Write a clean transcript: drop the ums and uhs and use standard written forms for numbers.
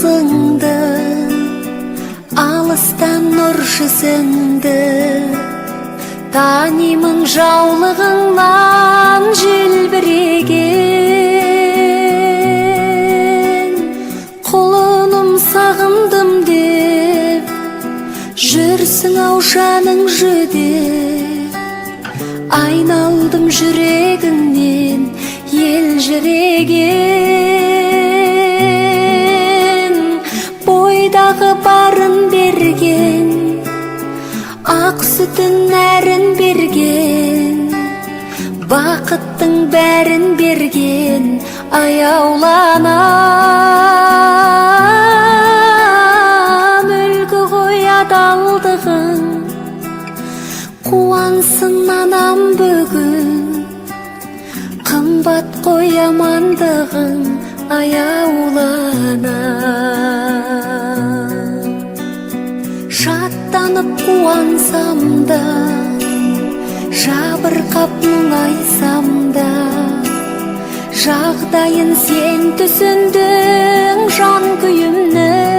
жылыңды, алыстан нұр жүзіңді, танимын жаулығыңнан желбіреген. Құлыным сағындым деп жүрсің ау жаның жүдеп, айналдым жүрегіңнен елжіреген. Бойдағы барын берген, ақ сүтін нәрін берген, бақыттың бәрін берген, аяуланам. Үлгі ғой адалдығың, қуансын анам бүгін, қымбат қой амандығың, аяуланам. Шаттанып қуансам да, жабырқап мұңайсам да, жағдайын сен түсіндің жан күйімнің.